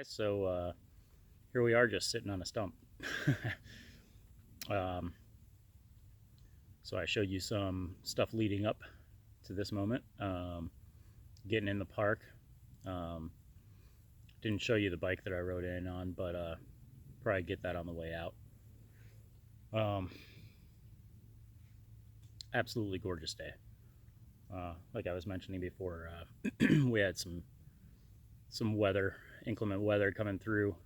So here we are just sitting on a stump. um, so I showed you some stuff leading up to this moment. Getting in the park. Um, didn't show you the bike that I rode in on, but probably get that on the way out. Um, Absolutely gorgeous day. Like I was mentioning before, we had some weather, inclement weather coming through.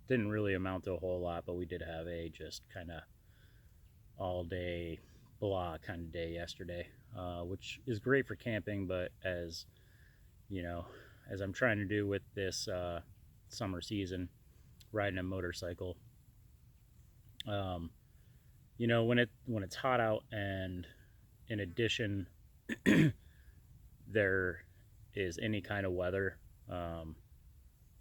Didn't really amount to a whole lot, but we did have a just kind of all day blah kind of day yesterday, which is great for camping. But as you know, as I'm trying to do with this summer season, riding a motorcycle, um, when it's hot out, and in addition, there is any kind of weather, um,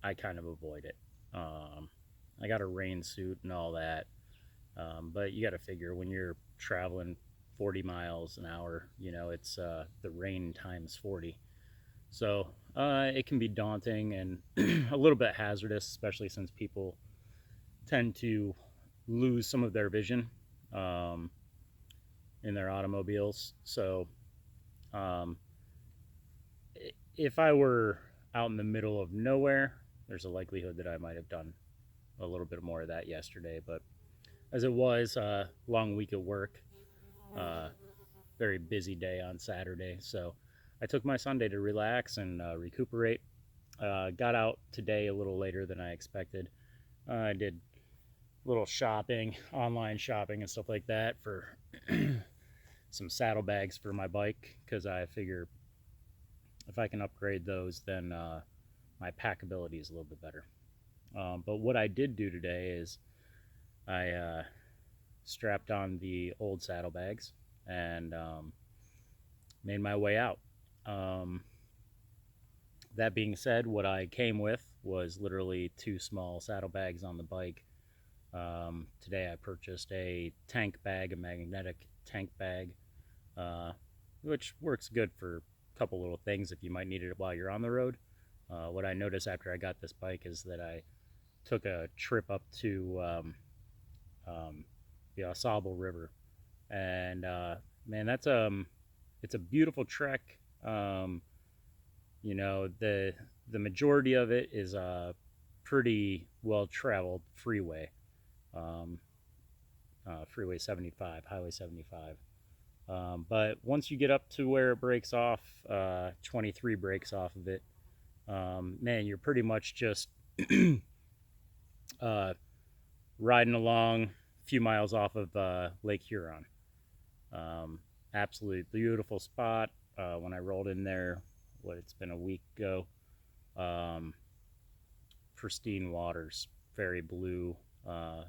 I kind of avoid it. I got a rain suit and all that, but you got to figure when you're traveling 40 miles an hour, it's the rain times 40. So it can be daunting and a little bit hazardous, especially since people tend to lose some of their vision um, in their automobiles. So um, if I were out in the middle of nowhere, there's a likelihood that I might have done a little bit more of that yesterday. But as it was a long week at work, uh, very busy day on Saturday. So I took my Sunday to relax and recuperate. Got out today a little later than I expected. I did a little shopping, online shopping, and stuff like that for some saddlebags for my bike because I figure if I can upgrade those, then my packability is a little bit better. But what I did do today is I strapped on the old saddlebags and made my way out. Um, that being said, what I came with was literally two small saddlebags on the bike. Today I purchased a tank bag, a magnetic tank bag, uh, which works good for a couple little things if you might need it while you're on the road. What I noticed after I got this bike is that I took a trip up to um, the Ausable River, and man, it's a beautiful trek. Um, the majority of it is a pretty well traveled freeway, um, Freeway 75, Highway 75. But once you get up to where it breaks off, 23 breaks off of it, man, you're pretty much just uh, riding along a few miles off of Lake Huron. Um, Absolutely beautiful spot. When I rolled in there, it's been a week ago. Um, Pristine waters, very blue.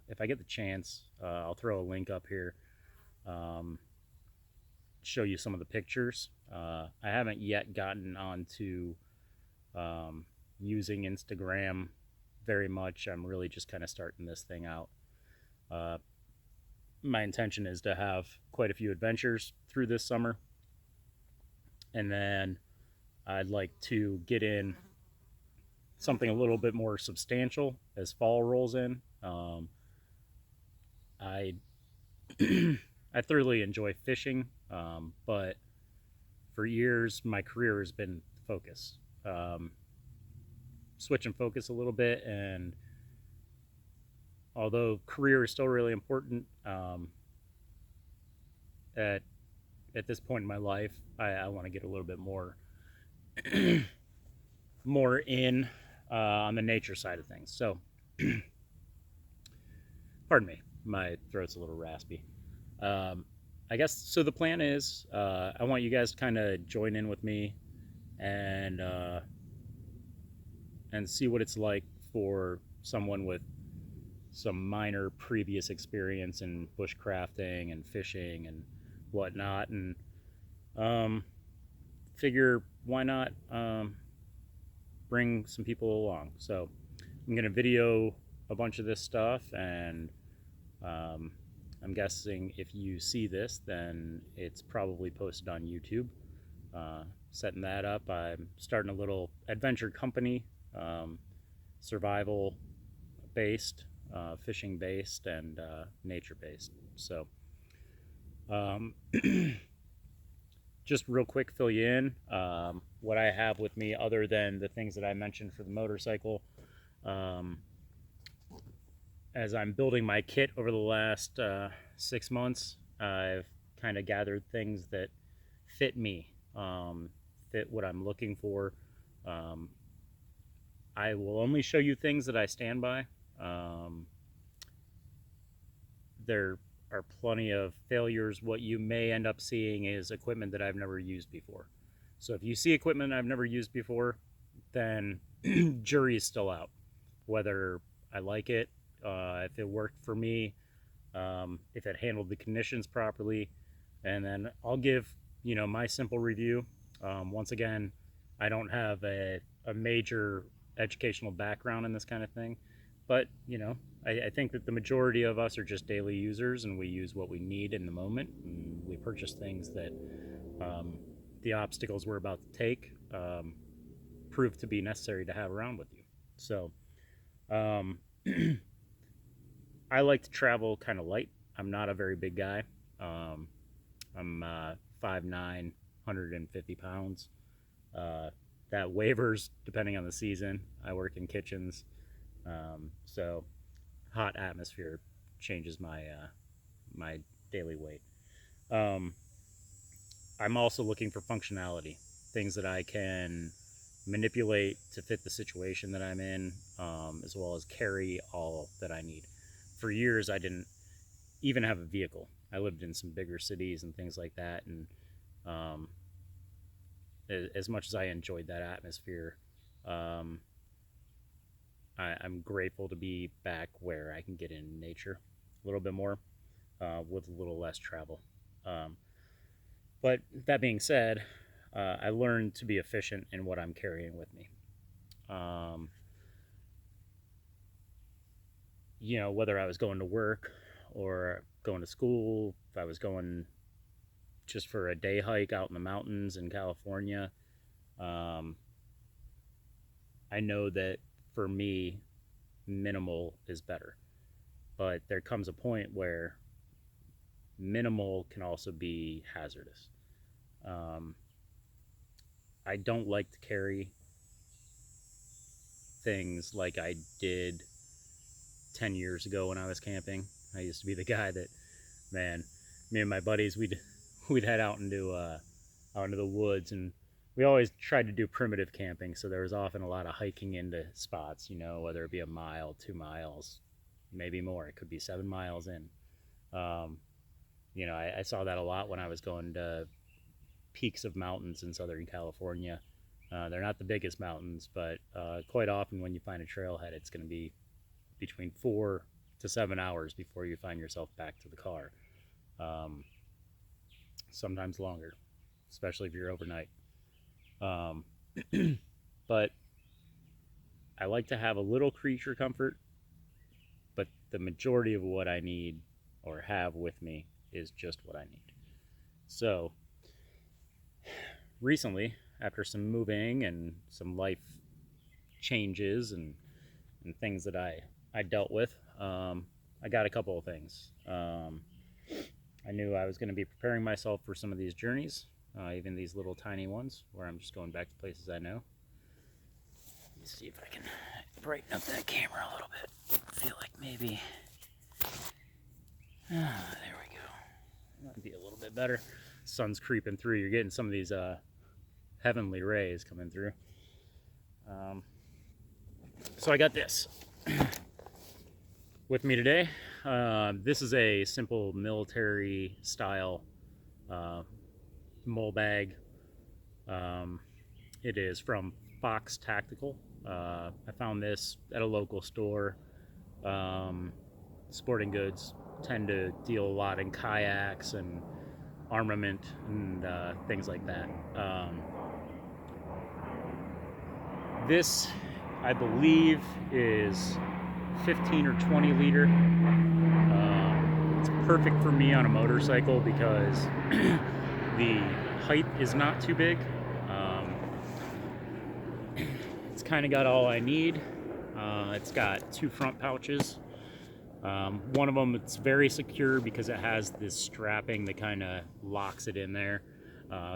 If I get the chance, I'll throw a link up here. Um, Show you some of the pictures. I haven't yet gotten onto using Instagram very much. I'm really just kind of starting this thing out. Uh, my intention is to have quite a few adventures through this summer, and then I'd like to get in something a little bit more substantial as fall rolls in. I I thoroughly enjoy fishing, but for years my career has been focus. Switch and focus a little bit, and although career is still really important, at at this point in my life, I want to get a little bit more in on the nature side of things. So, pardon me, my throat's a little raspy. Um, I guess so. The plan is I want you guys to kind of join in with me and see what it's like for someone with some minor previous experience in bushcrafting and fishing and whatnot, and um, figure why not bring some people along. So I'm going to video a bunch of this stuff, and um, I'm guessing if you see this, then it's probably posted on YouTube. Setting that up, I'm starting a little adventure company. survival based, fishing based, and nature based. So, um, just real quick, fill you in what I have with me, other than the things that I mentioned for the motorcycle. Um, as I'm building my kit over the last 6 months, I've kind of gathered things that fit me, fit what I'm looking for. Um, I will only show you things that I stand by. Um, there are plenty of failures. What you may end up seeing is equipment that I've never used before. So if you see equipment I've never used before, then jury is still out. Whether I like it, if it worked for me, if it handled the conditions properly, and then I'll give my simple review. Once again, I don't have a major educational background in this kind of thing, but I think that the majority of us are just daily users, and we use what we need in the moment, and we purchase things that um, the obstacles we're about to take prove to be necessary to have around with you. So um, I like to travel kind of light. I'm not a very big guy. Um, I'm 5'9", 150 pounds. That wavers depending on the season. I work in kitchens, so hot atmosphere changes my daily weight. Um, I'm also looking for functionality, things that I can manipulate to fit the situation that I'm in, as well as carry all that I need. For years, I didn't even have a vehicle. I lived in some bigger cities and things like that, and um, as much as I enjoyed that atmosphere, um, I'm grateful to be back where I can get in nature a little bit more, with a little less travel. Um, but that being said, I learned to be efficient in what I'm carrying with me. Um, whether I was going to work or going to school, if I was going just for a day hike out in the mountains in California, um, I know that for me, minimal is better. But there comes a point where minimal can also be hazardous. Um, I don't like to carry things like I did 10 years ago when I was camping. I used to be the guy that, man, me and my buddies, we'd head out into the woods, and we always tried to do primitive camping. So there was often a lot of hiking into spots, whether it be a mile, 2 miles, maybe more. It could be 7 miles in. Um, I saw that a lot when I was going to peaks of mountains in Southern California. They're not the biggest mountains, but quite often when you find a trailhead, it's going to be between 4 to 7 hours before you find yourself back to the car. Um, Sometimes longer, especially if you're overnight. Um, but I like to have a little creature comfort, but the majority of what I need or have with me is just what I need. So recently, after some moving and some life changes and things that I dealt with, I got a couple of things. I knew I was going to be preparing myself for some of these journeys, even these little tiny ones where I'm just going back to places I know. Let me see if I can brighten up that camera a little bit. I feel like maybe, there we go. Might be a little bit better. Sun's creeping through. You're getting some of these heavenly rays coming through. So I got this with me today. This is a simple military style mole bag. It is from Fox Tactical. I found this at a local store. Sporting goods tend to deal a lot in kayaks and armament and things like that. This, I believe, is 15 or 20 liter. It's perfect for me on a motorcycle because the height is not too big. It's kind of got all I need. It's got 2 front pouches. One of them, it's very secure because it has this strapping that kind of locks it in there.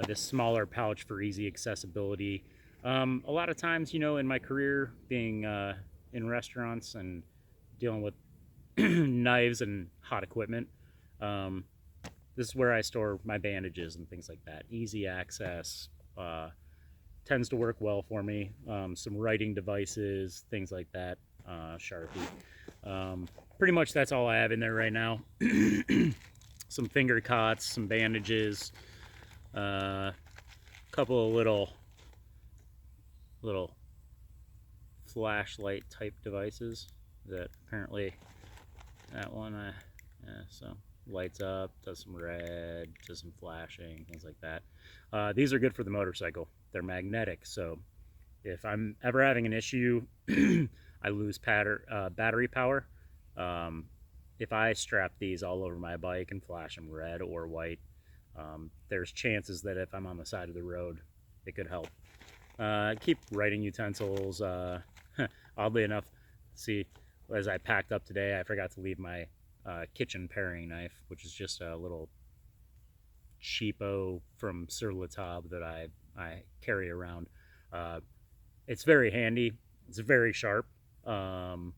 This smaller pouch for easy accessibility. A lot of times, you know, in my career being in restaurants and dealing with knives and hot equipment, um, this is where I store my bandages and things like that. Easy access, tends to work well for me. Some writing devices, things like that, Sharpie. Pretty much that's all I have in there right now. Some finger cots, some bandages, a couple of little flashlight type devices that apparently that one, yeah, so lights up, does some red, does some flashing, things like that. These are good for the motorcycle. They're magnetic, so if I'm ever having an issue, I lose battery power. If I strap these all over my bike and flash them red or white, there's chances that if I'm on the side of the road, it could help. Keep writing utensils. Oddly enough, see, as I packed up today, I forgot to leave my kitchen paring knife, which is just a little cheapo from Sur La Table that I carry around. It's very handy. It's very sharp, and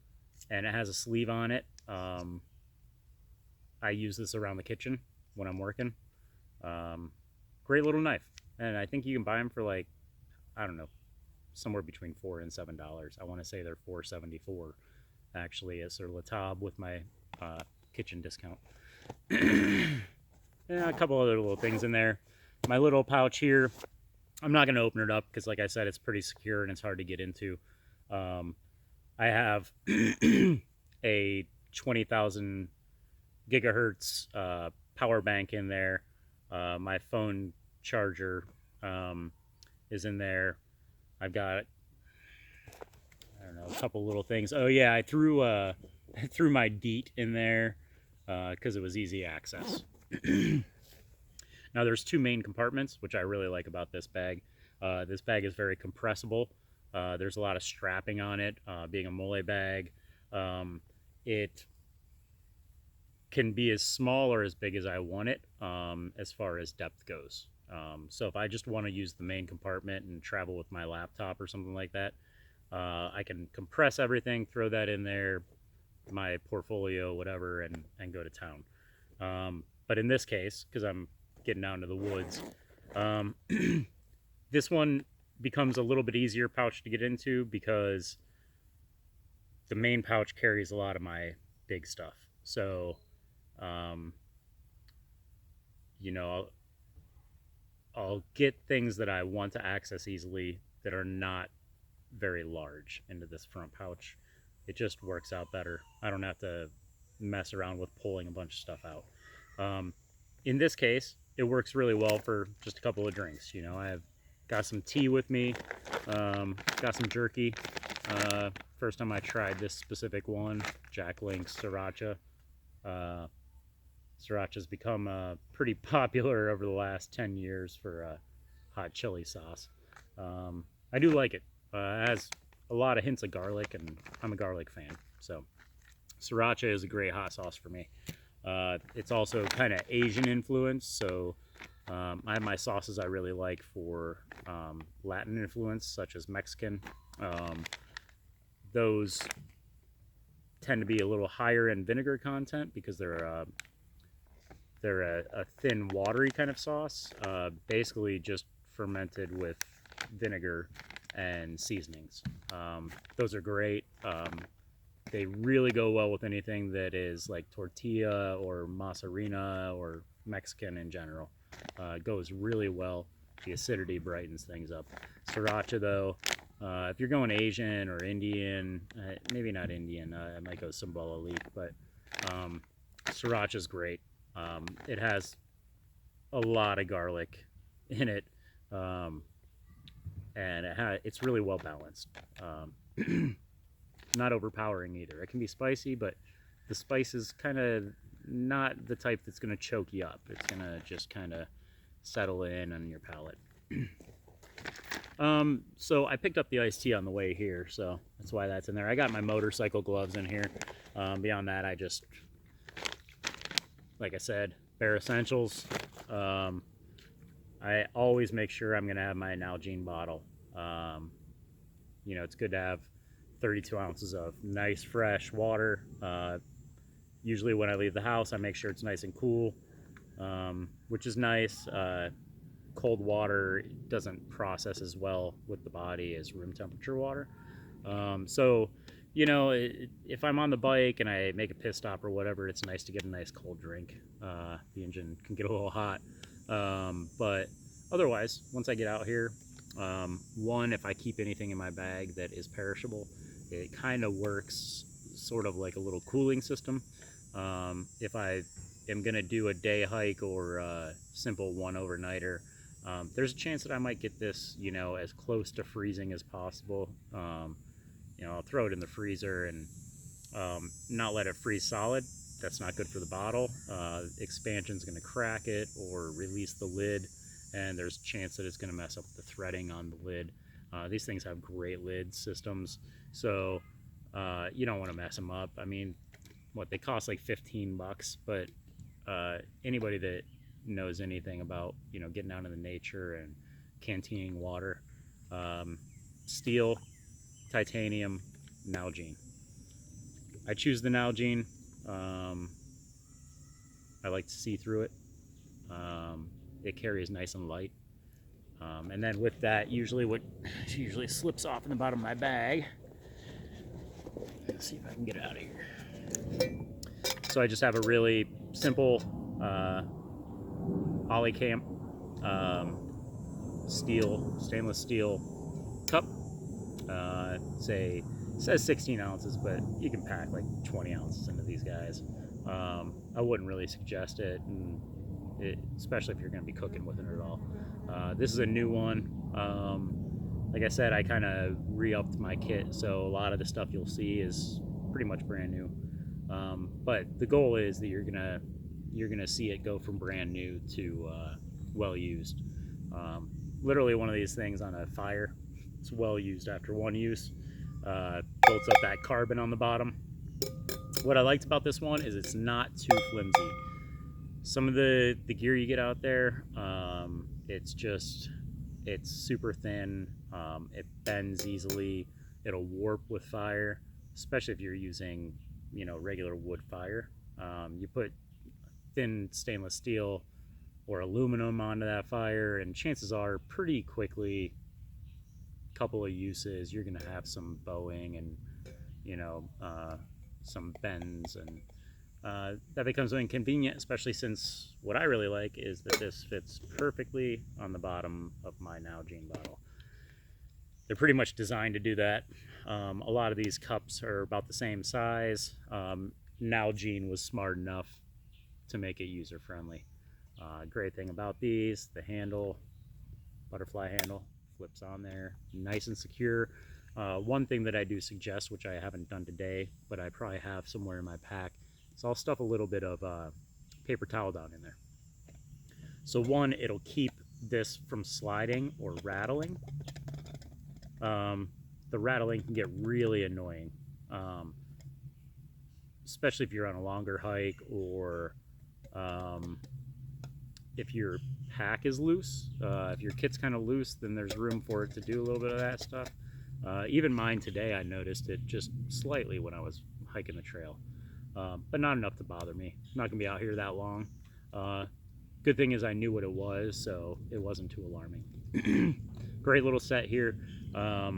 it has a sleeve on it. I use this around the kitchen when I'm working. Great little knife, and I think you can buy them for like, I don't know, somewhere between $4 and $7. I want to say they're $4.74 actually at Sur La Table with my kitchen discount. Yeah, a couple other little things in there. My little pouch here, I'm not going to open it up because, like I said, it's pretty secure and it's hard to get into. I have a 20,000 gigahertz power bank in there. My phone charger is in there. I've got, I don't know, a couple little things. Oh yeah, I threw my DEET in there because it was easy access. Now there's 2 main compartments, which I really like about this bag. This bag is very compressible. There's a lot of strapping on it, being a mole bag. It can be as small or as big as I want it, as far as depth goes. So if I just want to use the main compartment and travel with my laptop or something like that, I can compress everything, throw that in there, my portfolio, whatever, and go to town. But in this case, because I'm getting down to the woods, this one becomes a little bit easier pouch to get into because the main pouch carries a lot of my big stuff. So, you know, I'll get things that I want to access easily that are not very large into this front pouch. It just works out better. I don't have to mess around with pulling a bunch of stuff out. In this case, it works really well for just a couple of drinks. You know, I've got some tea with me, got some jerky. First time I tried this specific one, Jack Link's Sriracha. Sriracha's become pretty popular over the last 10 years for hot chili sauce. I do like it. It has a lot of hints of garlic, and I'm a garlic fan. So Sriracha is a great hot sauce for me. It's also kind of Asian influenced, so I have my sauces I really like for Latin influence, such as Mexican. Those tend to be a little higher in vinegar content because they're a thin, watery kind of sauce, basically just fermented with vinegar and seasonings. Those are great. They really go well with anything that is like tortilla or mozzarella or Mexican in general. It goes really well. The acidity brightens things up. Sriracha, though, if you're going Asian or Indian, maybe not Indian, I might go Cimbala leaf, but Sriracha's great. It has a lot of garlic in it, and it's really well balanced. Not overpowering either. It can be spicy, but the spice is kind of not the type that's going to choke you up. It's going to just kind of settle in on your palate. So I picked up the iced tea on the way here, so that's why that's in there. I got my motorcycle gloves in here. Beyond that, I just, like I said, bare essentials. I always make sure I'm gonna have my Nalgene bottle. You know, it's good to have 32 ounces of nice fresh water. Usually when I leave the house, I make sure it's nice and cool, which is nice. Cold water doesn't process as well with the body as room temperature water. So, you know, if I'm on the bike and I make a pit stop or whatever, it's nice to get a nice cold drink. The engine can get a little hot. But otherwise, once I get out here, one, if I keep anything in my bag that is perishable, it kind of works sort of like a little cooling system. If I am going to do a day hike or a simple one overnighter, there's a chance that I might get this, you know, as close to freezing as possible. You know, I'll throw it in the freezer and not let it freeze solid. That's not good for the bottle. Expansion's going to crack it or release the lid, and there's a chance that it's going to mess up the threading on the lid. These things have great lid systems, so you don't want to mess them up. I mean, what, they cost like 15 bucks, but anybody that knows anything about, you know, getting out in the nature and canteening water, steel, titanium, Nalgene. I choose the Nalgene. I like to see through it. It carries nice and light. And then with that, usually what usually slips off in the bottom of my bag. Let's see if I can get it out of here. So I just have a really simple Ollie Camp stainless steel cup. It says 16 ounces, but you can pack like 20 ounces into these guys. I wouldn't really suggest it, especially if you're going to be cooking with it at all. This is a new one. Like I said, I kind of re-upped my kit, so a lot of the stuff you'll see is pretty much brand new. But the goal is that you're gonna see it go from brand new to well used. Literally one of these things on a fire, it's well used after one use. Builds up that carbon on the bottom. What I liked about this one is it's not too flimsy. Some of the gear you get out there, it's super thin. It bends easily. It'll warp with fire, especially if you're using, you know, regular wood fire. You put thin stainless steel or aluminum onto that fire, and chances are pretty quickly, couple of uses, you're gonna have some bowing and, you know, some bends, and that becomes inconvenient, especially since what I really like is that this fits perfectly on the bottom of my Nalgene bottle. They're pretty much designed to do that. A lot of these cups are about the same size. Nalgene was smart enough to make it user friendly. Great thing about these, the handle, butterfly handle, flips on there, nice and secure. One thing that I do suggest, which I haven't done today, but I probably have somewhere in my pack, is I'll stuff a little bit of paper towel down in there. So one, it'll keep this from sliding or rattling. The rattling can get really annoying, especially if you're on a longer hike, or if your pack is loose. If your kit's kind of loose, then there's room for it to do a little bit of that stuff. Even mine today, I noticed it just slightly when I was hiking the trail, but not enough to bother me. I'm not gonna be out here that long. Good thing is I knew what it was, so it wasn't too alarming. Great little set here. I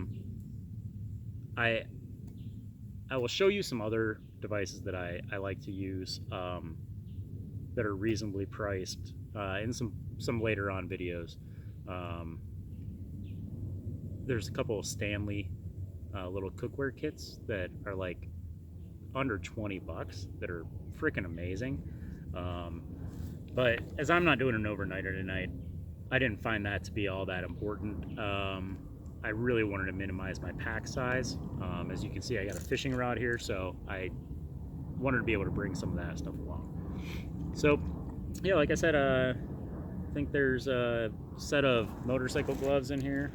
will show you some other devices that I like to use that are reasonably priced in some later on videos. There's a couple of Stanley little cookware kits that are like under 20 bucks that are freaking amazing. But as I'm not doing an overnighter tonight, I didn't find that to be all that important. I really wanted to minimize my pack size. As you can see, I got a fishing rod here, so I wanted to be able to bring some of that stuff along. So yeah, like I said, I think there's a set of motorcycle gloves in here.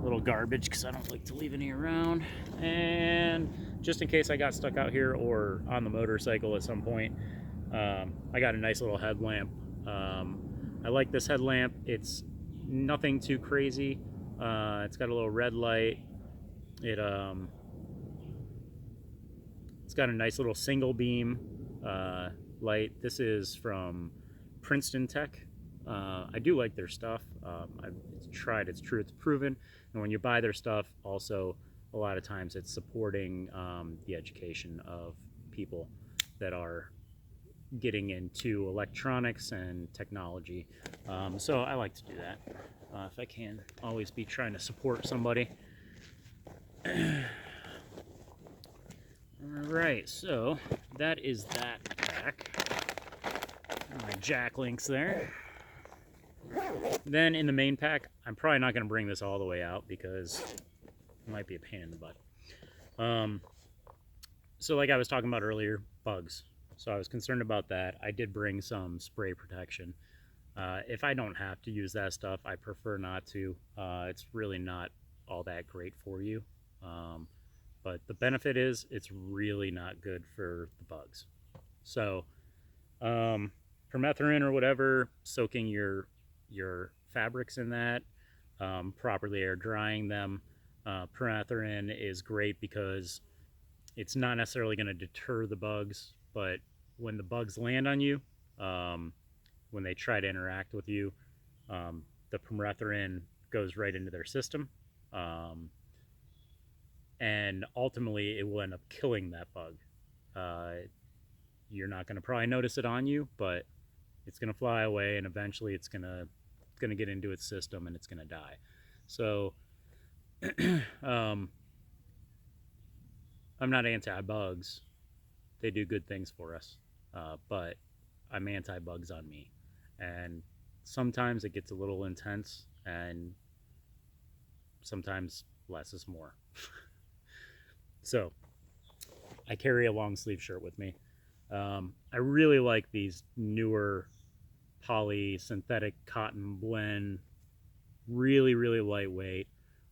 little garbage because I don't like to leave any around. And just in case I got stuck out here or on the motorcycle at some point, I got a nice little headlamp. I like this headlamp. It's nothing too crazy. It's got a little red light. It's got a nice little single beam light. This is from Princeton Tech. I do like their stuff. It's tried, it's true, it's proven. And when you buy their stuff, also a lot of times it's supporting the education of people that are getting into electronics and technology. So I like to do that. If I can, always be trying to support somebody. Alright, so that is that pack. My jack links there. Then in the main pack, I'm probably not going to bring this all the way out because it might be a pain in the butt. So like I was talking about earlier, bugs. So I was concerned about that. I did bring some spray protection. If I don't have to use that stuff, I prefer not to. It's really not all that great for you. But the benefit is it's really not good for the bugs. So permethrin or whatever, soaking your fabrics in that, properly air drying them. Permethrin is great because it's not necessarily going to deter the bugs, but when the bugs land on you, when they try to interact with you, the permethrin goes right into their system. And ultimately it will end up killing that bug. You're not going to probably notice it on you, but it's going to fly away, and eventually it's going to get into its system and it's going to die. So I'm not anti-bugs. They do good things for us, but I'm anti-bugs on me. And sometimes it gets a little intense, and sometimes less is more. So I carry a long sleeve shirt with me. I really like these newer poly synthetic cotton blend. Really, really lightweight,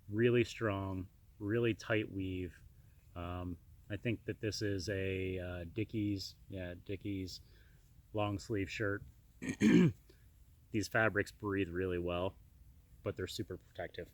really strong, really tight weave. I think that this is a Dickies long sleeve shirt. These fabrics breathe really well, but they're super protective.